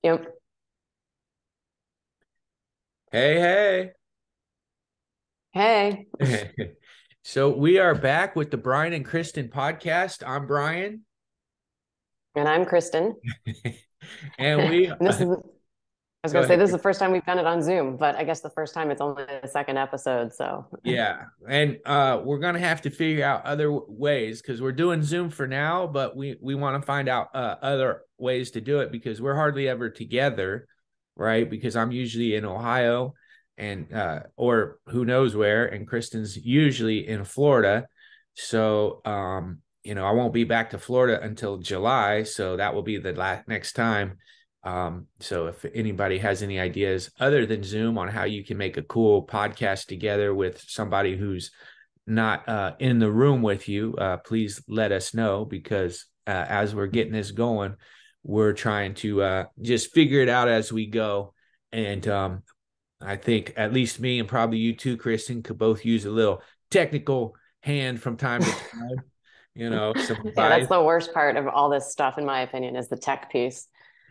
Yep. Hey, Hey, hey. So we are back with the Brian and Kristen podcast. I'm Brian, and I'm Kristen. and And we this is, I was go going to say, ahead. this is the first time we've done it on Zoom, but I guess the first time it's only the second episode. So, Yeah, and we're gonna have to figure out other ways because we're doing Zoom for now, but we want to find out other ways to do it because we're hardly ever together, right? Because I'm usually in Ohio, and or who knows where, and Kristen's usually in Florida. So I won't be back to Florida until July, so that will be the next time. So if anybody has any ideas other than Zoom on how you can make a cool podcast together with somebody who's not in the room with you, please let us know because as we're getting this going, we're trying to just figure it out as we go. And I think at least me and probably you too, Kristen, could both use a little technical hand from time to time, some yeah, that's advice. the worst part of all this stuff, in my opinion, is the tech piece.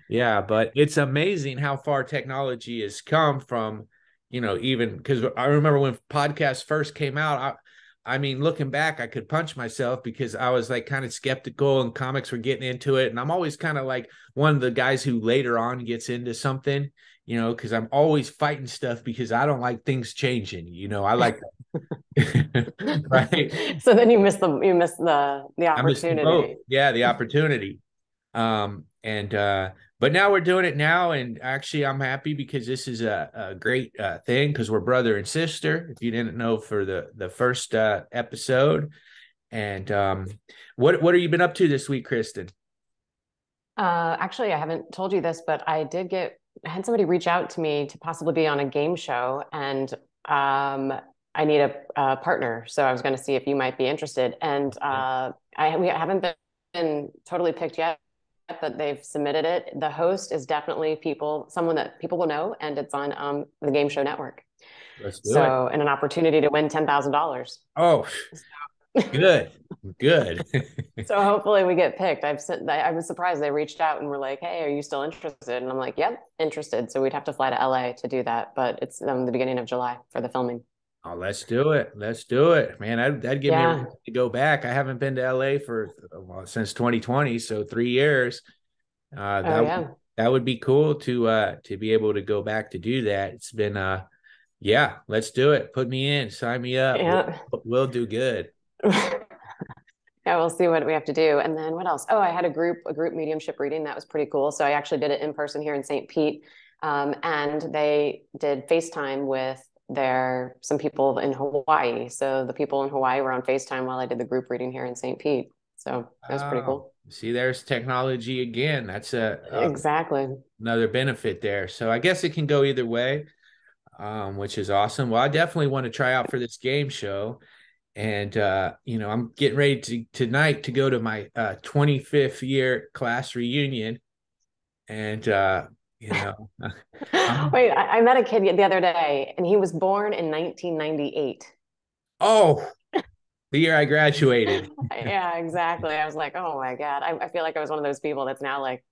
Yeah, but it's amazing how far technology has come from, even because I remember when podcasts first came out, I mean, looking back, I could punch myself because I was like kind of skeptical and comics were getting into it. And I'm always kind of like one of the guys who later on gets into something, because I'm always fighting stuff because I don't like things changing. I like right. So then you miss the I missed the boat. opportunity. Yeah, the opportunity. And but now we're doing it now, and actually I'm happy because this is a great thing because we're brother and sister, if you didn't know, for the first episode. And what have you been up to this week, Kristen? Actually, I haven't told you this, but I had somebody reach out to me to possibly be on a game show, and I need a partner. So I was going to see if you might be interested. And we haven't been totally picked yet, but they've submitted it. The host is definitely someone that people will know, and it's on the Game Show Network. Let's do it. So, and an opportunity to win $10,000. Oh, good, good. So hopefully we get picked. I was surprised they reached out and were like, "Hey, are you still interested?" And I'm like, "Yep, interested." So we'd have to fly to LA to do that, but it's the beginning of July for the filming. Oh, let's do it. Let's do it, man. That'd give me a reason Yeah. to go back. I haven't been to LA for since 2020, so 3 years. Uh, Oh that yeah. that would be cool to be able to go back to do that. It's been yeah, let's do it. Put me in, sign me up. Yeah. We'll do good. Yeah, we'll see what we have to do. And then what else? Oh, I had a group mediumship reading. That was pretty cool. So I actually did it in person here in St. Pete. And they did FaceTime with some people in Hawaii. So the people in Hawaii were on FaceTime while I did the group reading here in St. Pete. So that was pretty Oh, cool. see, there's technology again. That's Exactly. another benefit there. So I guess it can go either way, which is awesome. Well, I definitely want to try out for this game show. And I'm getting ready tonight to go to my 25th year class reunion. And you know, I'm Wait, I met a kid the other day, and he was born in 1998. oh, the year I graduated. Yeah, exactly. I was like, oh my God. I feel like I was one of those people that's now like,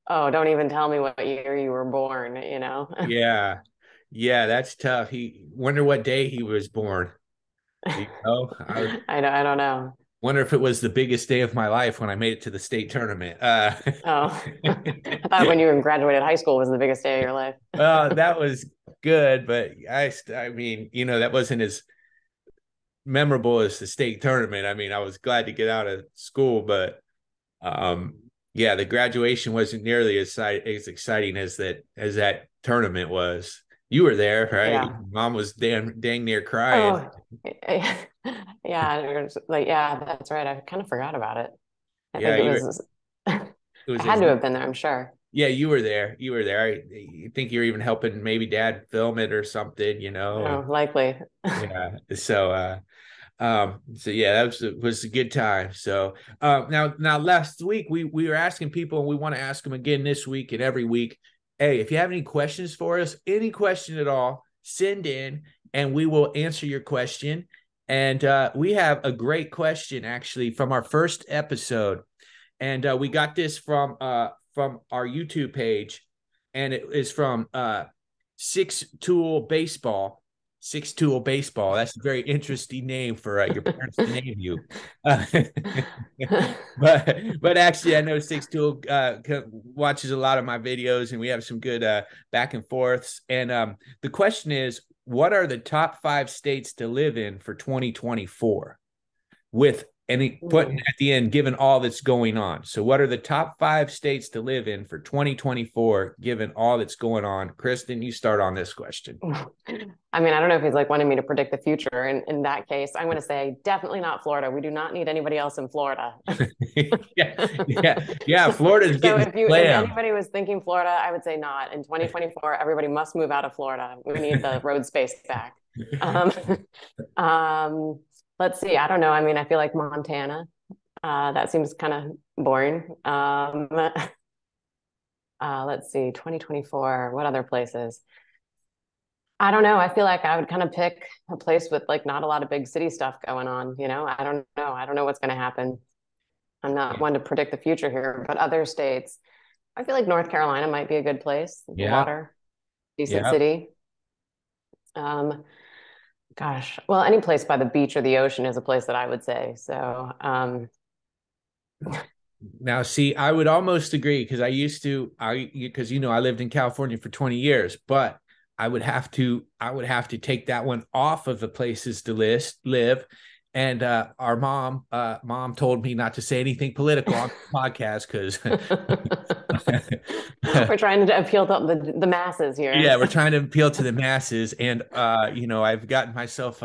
oh, don't even tell me what year you were born, you know? Yeah. Yeah, that's tough. He wonder what day he was born. I I don't know. wonder if it was the biggest day of my life when I made it to the state tournament. Oh, I thought when you graduated high school was the biggest day of your life. Well, that was good, but I mean, that wasn't as memorable as the state tournament. I mean, I was glad to get out of school, but um, yeah, the graduation wasn't nearly as exciting as that tournament was. You were there, right? Yeah. Mom was dang near crying. Oh, yeah. It was like, yeah, that's right. I kind of forgot about it. I Yeah, think I it was had a to have been there, I'm sure. yeah, you were there. You were there. I think you were even helping maybe dad film it or something. And Oh, likely. yeah. So yeah, that was a good time. So now last week we were asking people, and we want to ask them again this week and every week. Hey, if you have any questions for us, any question at all, send in and we will answer your question. And we have a great question actually from our first episode, and we got this from our YouTube page, and it is from Six Tool Baseball. Six Tool Baseball. That's a very interesting name for your parents to name you. Uh, but actually, I know Six Tool watches a lot of my videos, and we have some good back and forths. And the question is, what are the top 5 states to live in for 2024? With any putting at the end, given all that's going on. So, what are the top 5 states to live in for 2024, given all that's going on? Kristen, you start on this question. I mean, I don't know if he's like wanting me to predict the future. In that case, I'm going to say definitely not Florida. We do not need anybody else in Florida. yeah. Florida's getting so if anybody was thinking Florida, I would say not. In 2024, everybody must move out of Florida. We need the road space back. Let's see. I don't know. I mean, I feel like Montana. That seems kind of boring. Let's see. 2024. What other places? I don't know. I feel like I would kind of pick a place with like not a lot of big city stuff going on. I don't know. I don't know what's going to happen. I'm not one to predict the future here, but other states, I feel like North Carolina might be a good place. Water, decent city. Gosh, well, any place by the beach or the ocean is a place that I would say. So, now, see, I would almost agree because I lived in California for 20 years, but I would have to take that one off of the places to live. And our mom told me not to say anything political on the podcast because we're trying to appeal to the masses here. Yeah, we're trying to appeal to the masses, and I've gotten myself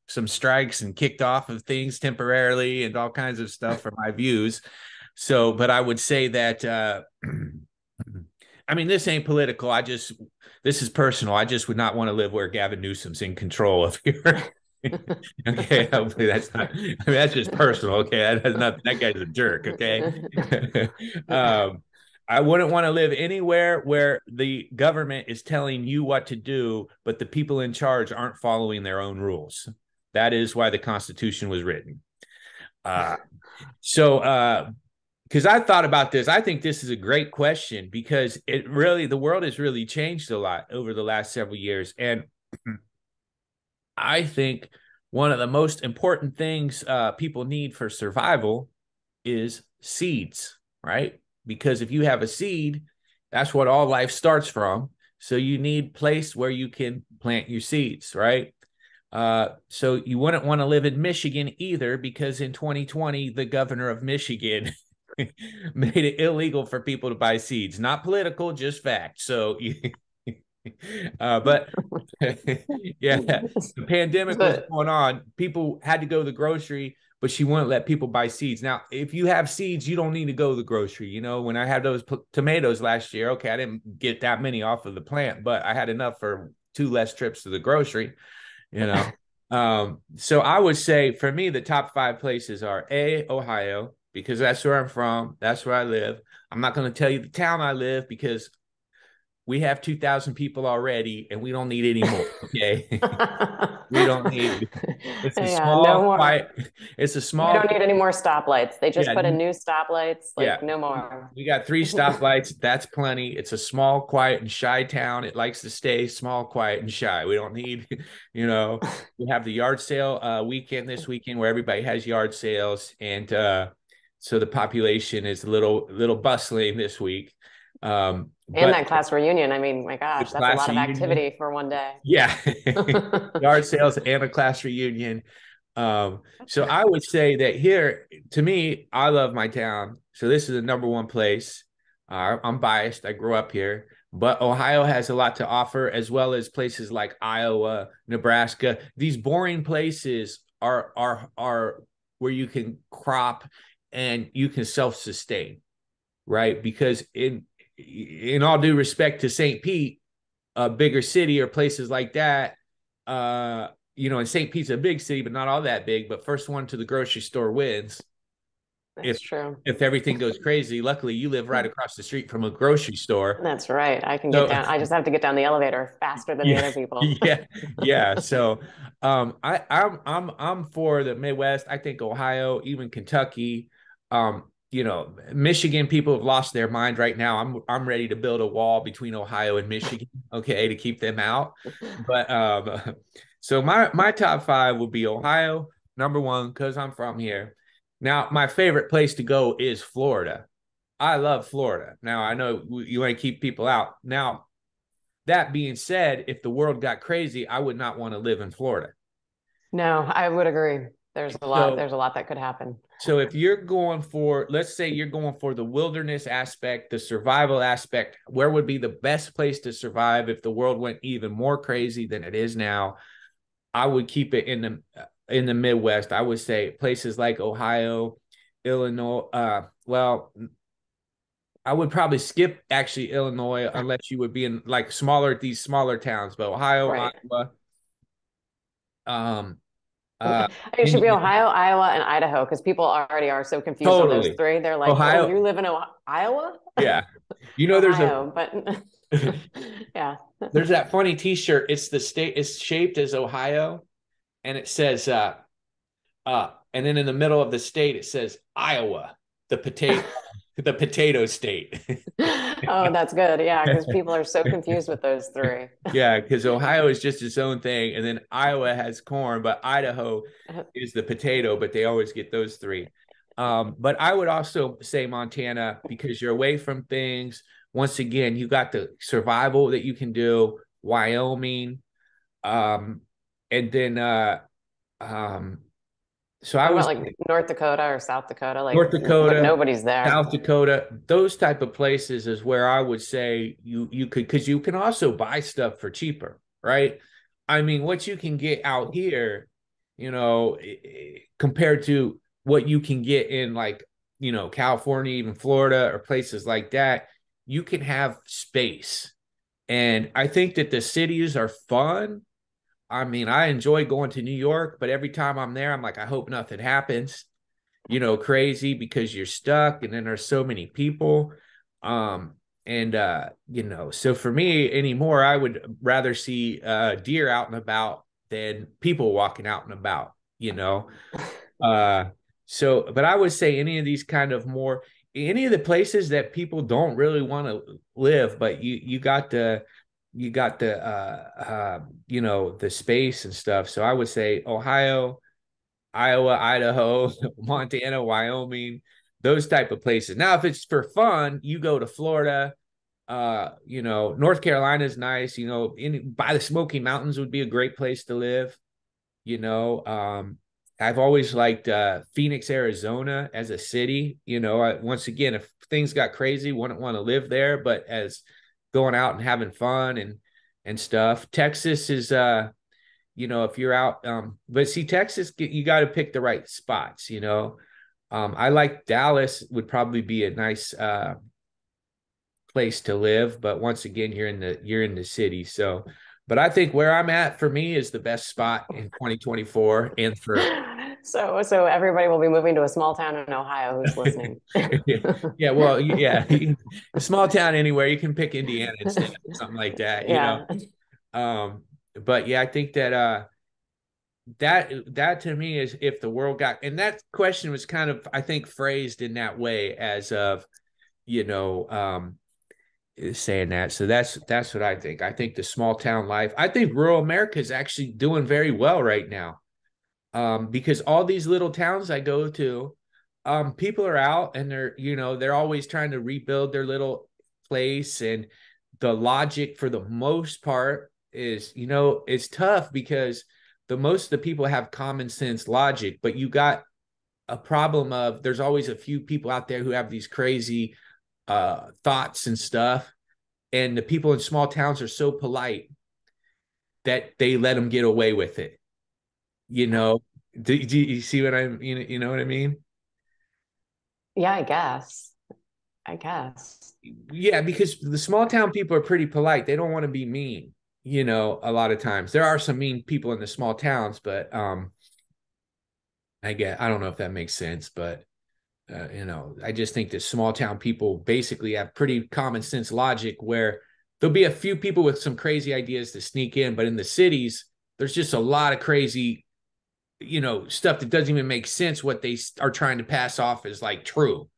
some strikes and kicked off of things temporarily and all kinds of stuff for my views. So, but I would say that I mean, this ain't political. This is personal. I just would not want to live where Gavin Newsom's in control of here. Okay, hopefully that's not. I mean, that's just personal. Okay, that has nothing. That guy's a jerk. Okay. I wouldn't want to live anywhere where the government is telling you what to do, but the people in charge aren't following their own rules. That is why the Constitution was written. Because I thought about this, I think this is a great question because the world has really changed a lot over the last several years. And I think one of the most important things people need for survival is seeds, right? Because if you have a seed, that's what all life starts from. So you need a place where you can plant your seeds, right? So you wouldn't want to live in Michigan either, because in 2020, the governor of Michigan made it illegal for people to buy seeds. Not political, just fact. So but yeah, the pandemic was going on. People had to go to the grocery, but she wouldn't let people buy seeds. Now, if you have seeds, you don't need to go to the grocery. When I had those tomatoes last year, okay, I didn't get that many off of the plant, but I had enough for 2 less trips to the grocery, So I would say for me, the top 5 places are Ohio, because that's where I'm from. That's where I live. I'm not going to tell you the town I live because we have 2,000 people already, and we don't need any more. Okay, we don't need. It's a small, quiet. It's a small. We don't need any more stoplights. They just put in new stoplights. No more. We got 3 stoplights. That's plenty. It's a small, quiet, and shy town. It likes to stay small, quiet, and shy. We don't need. We have the yard sale weekend this weekend where everybody has yard sales, and so the population is a little bustling this week. And that class reunion. I mean, my gosh, that's a lot of activity for one day. Yeah. Yard sales and a class reunion. So I would say that here, to me, I love my town. So this is the number 1 place. I'm biased. I grew up here, but Ohio has a lot to offer, as well as places like Iowa, Nebraska. These boring places are where you can crop and you can self-sustain, right? Because in all due respect to St. Pete, a bigger city or places like that, and St. Pete's a big city, but not all that big. But first one to the grocery store wins. That's true. If everything goes crazy, luckily you live right across the street from a grocery store. That's right. I can get down. I just have to get down the elevator faster than the other people. Yeah. So, I'm for the Midwest. I think Ohio, even Kentucky. Michigan people have lost their mind right now. I'm ready to build a wall between Ohio and Michigan, okay, to keep them out. But so my top five would be Ohio, number one, because I'm from here. Now, my favorite place to go is Florida. I love Florida. Now, I know you want to keep people out. Now, that being said, if the world got crazy, I would not want to live in Florida. No, I would agree. So There's a lot that could happen. So if you're going for, let's say you're going for the wilderness aspect, the survival aspect, where would be the best place to survive if the world went even more crazy than it is now? I would keep it in the Midwest. I would say places like Ohio, Illinois. Well, I would probably skip actually Illinois unless you would be in like these smaller towns, but Ohio, Right. Iowa, um, It should be Indiana, Ohio, Iowa, and Idaho because people already are so confused on those totally. three. They're like, "Oh, Ohio, you live in Iowa, yeah. There's a Ohio," but yeah. There's that funny T-shirt. It's the state. It's shaped as Ohio, and it says and then in the middle of the state it says Iowa, the potato state. Oh, that's good. Yeah, because people are so confused with those three. Yeah, because Ohio is just its own thing, and then Iowa has corn, but Idaho is the potato. But they always get those three. But I would also say Montana because you're away from things. Once again, you got the survival that you can do. Wyoming, um, and then um, so I What was about like North Dakota or South Dakota? Like, North but Dakota, nobody's there. South Dakota, those type of places is where I would say you could, because you can also buy stuff for cheaper, right? I mean, what you can get out here, compared to what you can get in like, California, even Florida or places like that, you can have space. And I think that the cities are fun. I mean, I enjoy going to New York, but every time I'm there, I'm like, I hope nothing happens, crazy because you're stuck and then there's so many people. And so for me anymore, I would rather see deer out and about than people walking out and about, you know. Uh but I would say any of the places that people don't really want to live, but you got the space and stuff. So I would say Ohio, Iowa, Idaho, Montana, Wyoming, those type of places. Now, if it's for fun, you go to Florida. North Carolina is nice. By the Smoky Mountains would be a great place to live. You know, I've always liked Phoenix, Arizona as a city. Once again, if things got crazy, wouldn't want to live there, but as going out and having fun and stuff. Texas is if you're out, but see, Texas, you got to pick the right spots. I like Dallas would probably be a nice place to live, but once again, you're in the city. So, but I think where I'm at for me is the best spot in 2024 and for So everybody will be moving to a small town in Ohio who's listening. yeah, well, yeah, a small town anywhere you can pick Indiana instead, something like that. Yeah. Um, but yeah, I think that to me is if the world got, and that question was kind of, I think, phrased in that way as of, you know, um, saying that. So that's what I think. I think the small town life. I think rural America is actually doing very well right now. Because all these little towns I go to, people are out and they're always trying to rebuild their little place. And the logic for the most part is, it's tough because most of the people have common sense logic, but you got a problem of there's always a few people out there who have these crazy thoughts and stuff. And the people in small towns are so polite that they let them get away with it. You know, do you see what I'm, you know what I mean? Yeah, I guess. I guess. Yeah, because the small town people are pretty polite. They don't want to be mean, a lot of times. There are some mean people in the small towns, but I don't know if that makes sense, but I just think that small town people basically have pretty common sense logic where there'll be a few people with some crazy ideas to sneak in, but in the cities, there's just a lot of crazy, stuff that doesn't even make sense what they are trying to pass off as like true.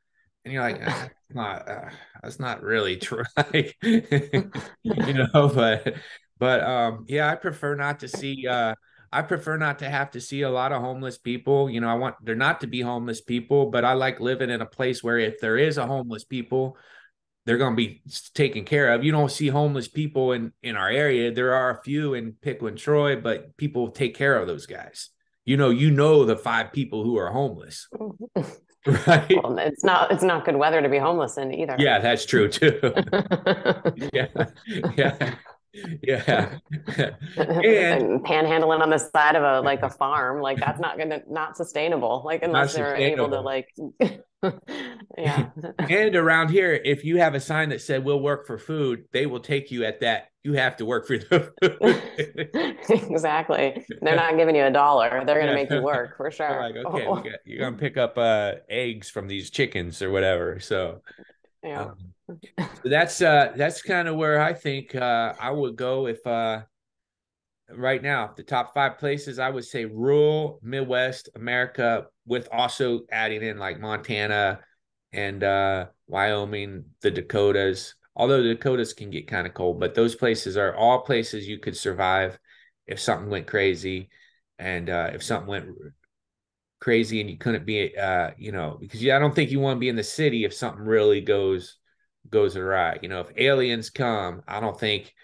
and you're like, that's not really true. Like, but yeah, I prefer not to see I prefer not to have to see a lot of homeless people. I want there not to be homeless people, but I like living in a place where if there is a homeless people, they're going to be taken care of. You don't see homeless people in our area. There are a few in Piqua, Troy, but people take care of those guys. The 5 people who are homeless, right? Well, it's not good weather to be homeless in either. Yeah, that's true too. Yeah, yeah, yeah. And And panhandling on the side of a farm, like that's not sustainable, like not unless they're able to sustainable. like yeah. And around here, if you have a sign that said "We'll work for food," they will take you at that. You have to work for the food. Exactly. They're not giving you $1. They're gonna Yeah. make you work for They're sure. like, okay, you're gonna pick up eggs from these chickens or whatever. Yeah. Um, so that's kind of where I think I would go if right now the top 5 places I would say rural Midwest America, with also adding in like Montana and Wyoming, the Dakotas. Although the Dakotas can get kind of cold, but those places are all places you could survive if something went crazy, and if something went crazy and you couldn't be because I don't think you want to be in the city if something really goes awry. If aliens come, I think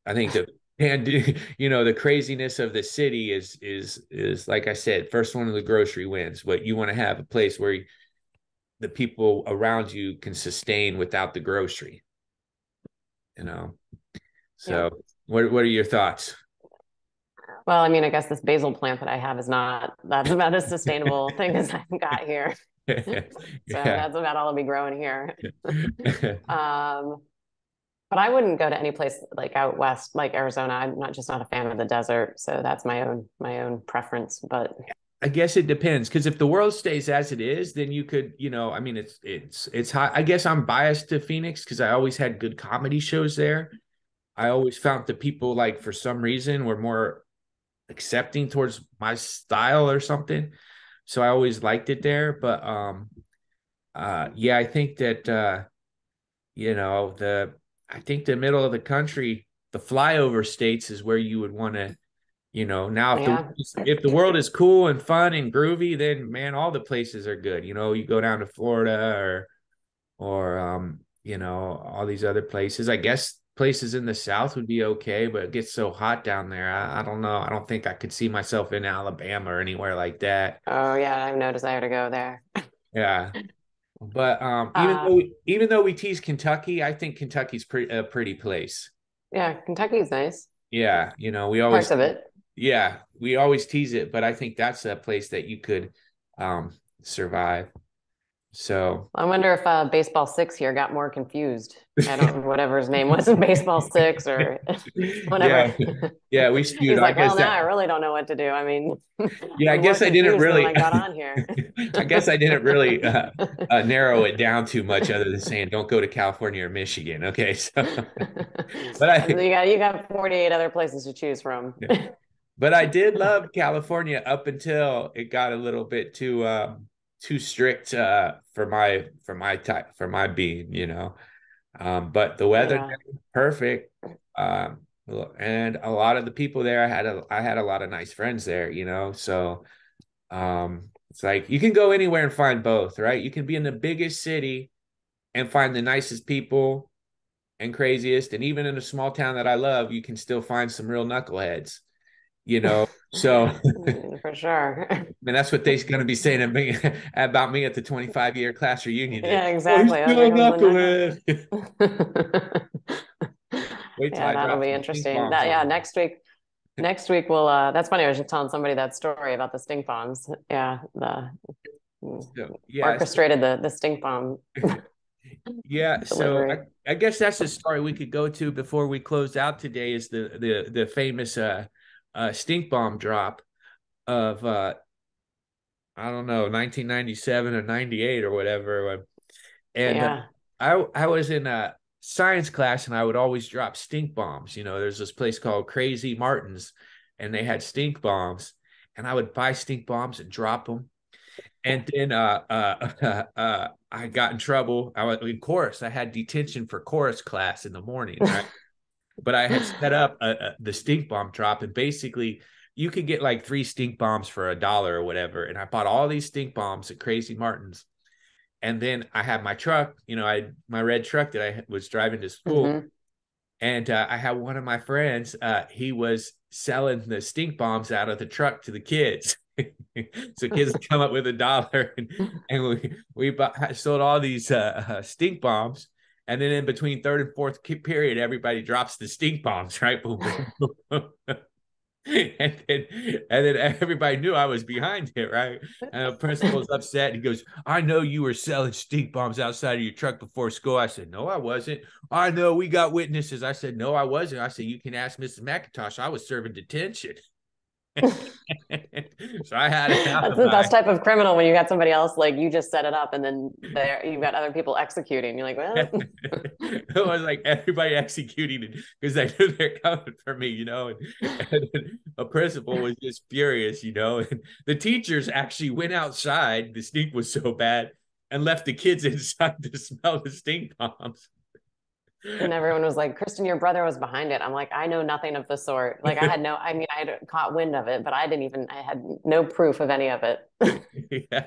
the and the craziness of the city is like I said, first one of the grocery wins. But you want to have a place where the people around you can sustain without the grocery, you know. Yeah. So what are your thoughts? Well, I mean, I guess this basil plant that I have is not that's about as sustainable thing as I've got here. So Yeah. that's about all I'll be growing here. Um, but I wouldn't go to any place like out west, like Arizona. I'm not a fan of the desert, so that's my own preference. But I guess it depends, because if the world stays as it is, then you could, I mean, it's high. I guess I'm biased to Phoenix because I always had good comedy shows there. I always found that people, like, for some reason, were more accepting towards my style or something. So I always liked it there. But yeah, I think that the I think the middle of the country, the flyover states, is where you would want to, now yeah, if the world is cool and fun and groovy, then man, all the places are good. You go down to Florida or all these other places. I guess places in the South would be okay, but it gets so hot down there. I don't know. I don't think I could see myself in Alabama or anywhere like that. oh yeah, I have no desire to go there. Yeah. But Uh, even though we tease Kentucky, I think Kentucky's a pretty place. yeah, Kentucky's nice. Yeah, Parts of it. we always tease it, but I think that's a place that you could survive. So I wonder if Baseball Six here got more confused. I don't whatever his name was in Baseball Six or yeah, whatever. yeah, we skewed. He's I like, well, guess now that I really don't know what to do. I mean, yeah, I I'm more guess I didn't confused than when really I got on here. I guess I didn't really narrow it down too much other than saying don't go to California or Michigan. Okay, so but You got 48 other places to choose from. but I did love California up until it got a little bit too strict for my type for my being. But the weather Yeah. perfect. Um, and a lot of the people there, I had a lot of nice friends there. So it's like you can go anywhere and find both, right? You can be in the biggest city and find the nicest people and craziest, and even in a small town that I love, you can still find some real knuckleheads. So For sure. and that's what they're going to be saying about me at the 25-year class reunion day. Yeah, Oh, he's exactly. Oh, still a there comes the knucklehead. knuckle. Wait till Yeah, I that'll drop be some stink interesting. bombs That on yeah, them. next week we'll that's funny. I was just telling somebody that story about the stink bombs. Yeah, the So, yeah, orchestrated the stink bomb yeah. So delivery. I guess that's the story we could go to before we close out today. Is the famous stink bomb drop of I don't know, 1997 or 98 or whatever. And Yeah. I was in a science class and I would always drop stink bombs. There's this place called Crazy Martin's and they had stink bombs, and I would buy stink bombs and drop them. And then I got in trouble. I was in chorus. I had detention for chorus class in the morning, right? But I had set up the stink bomb drop, and basically you could get like 3 stink bombs for $1 or whatever. And I bought all these stink bombs at Crazy Martin's. And then I had my truck, my red truck that I was driving to school. Mm-hmm. And I had one of my friends, he was selling the stink bombs out of the truck to the kids. So kids come up with $1, and we sold all these stink bombs. And then in between third and fourth period, everybody drops the stink bombs, right? Boom, boom, boom. And then everybody knew I was behind it, right? And the principal was upset. He goes, "I know you were selling stink bombs outside of your truck before school." I said, "No, I wasn't." "I know, we got witnesses." I said, "No, I wasn't." I said, "You can ask Mrs. McIntosh. I was serving detention." So I had an That's the alibi. best type of criminal, when you got somebody else, like, you just set it up and then there you've got other people executing. You're like, well. It was like everybody executing it because they knew they're coming for me, and a principal was just furious, and the teachers actually went outside. The stink was so bad, and left the kids inside to smell the stink bombs. And everyone was like, Kristen, your brother was behind it. I'm like, I know nothing of the sort. Like, I mean, I had caught wind of it, but I had no proof of any of it. Yeah.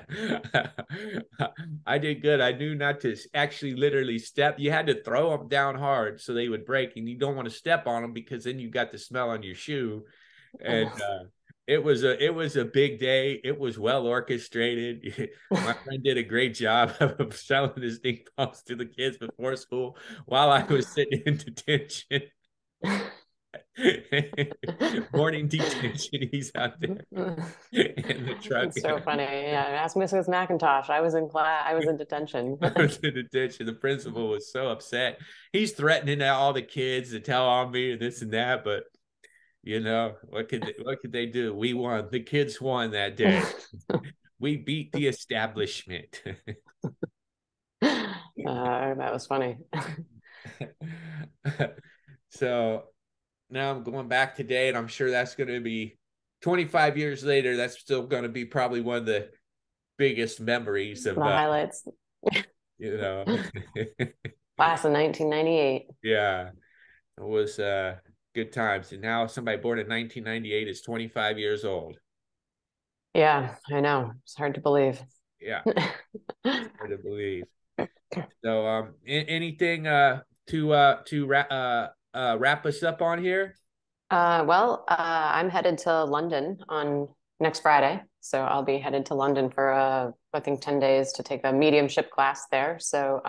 I did good. I knew not to actually literally step. You had to throw them down hard so they would break, and you don't want to step on them because then you got the smell on your shoe. And it was a big day. It was well orchestrated. My friend did a great job of selling his stink bombs to the kids before school while I was sitting in detention. Morning detention. He's out there in the truck. It's so funny. Yeah, ask Mrs. McIntosh. I was in class. I was in detention. I was in detention. The principal was so upset. He's threatening all the kids to tell on me and this and that, but what could they do? We won. The kids won that day. We beat the establishment. That was funny. So now I'm going back today, and I'm sure that's going to be 25 years later. That's still going to be probably one of the biggest memories of The highlights. Class of 1998. Yeah, it was good times. And now somebody born in 1998 is 25 years old. Yeah, I know. It's hard to believe. Yeah, it's hard to believe. So, anything to wrap us up on here? Well, I'm headed to London on next Friday. So I'll be headed to London for I think 10 days to take a mediumship class there. So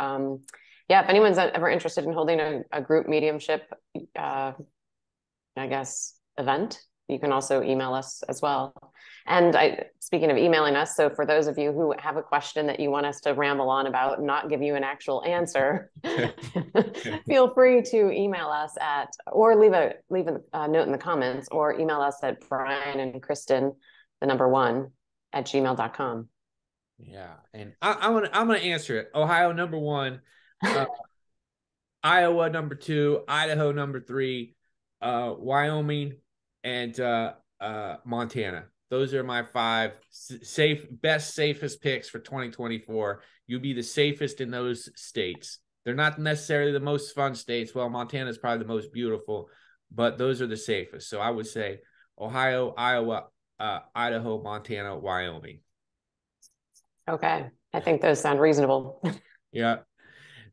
yeah, if anyone's ever interested in holding a group mediumship, I guess, event, you can also email us as well. And speaking of emailing us, so for those of you who have a question that you want us to ramble on about and not give you an actual answer, feel free to email us or leave a note in the comments, or email us at Brian and Kristen, the number 1 at gmail.com. Yeah, and I'm gonna answer it. Ohio number 1, Iowa number 2, Idaho number 3, Wyoming, and Montana. Those are my 5 safest picks for 2024. You'll be the safest in those states. They're not necessarily the most fun states. Well, Montana is probably the most beautiful, but those are the safest. So I would say Ohio, Iowa, Idaho, Montana, Wyoming. Okay. I think those sound reasonable. Yeah.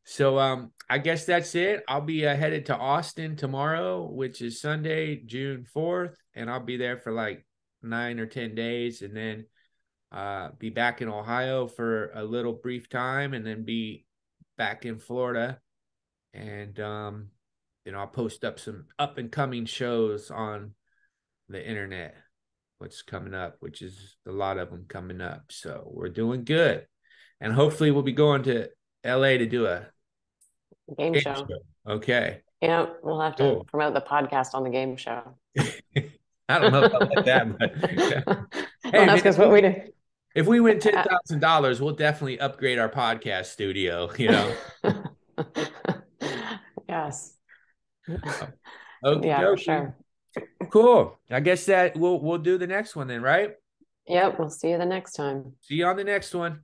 So I guess that's it. I'll be headed to Austin tomorrow, which is Sunday, June 4th, and I'll be there for like 9 or 10 days, and then be back in Ohio for a little brief time, and then be back in Florida. And I'll post up some up and coming shows on the internet, what's coming up, which is a lot of them coming up. So we're doing good, and hopefully we'll be going to LA to do a game show. Okay. Yeah, we'll have to promote the podcast on the game show. I don't know about like that, but yeah. Hey, well, that's what we do. If we win $10,000, we'll definitely upgrade our podcast studio. Yes. Okay. Yeah, for sure. Cool. I guess that we'll do the next one then, right? Yep. We'll see you the next time. See you on the next one.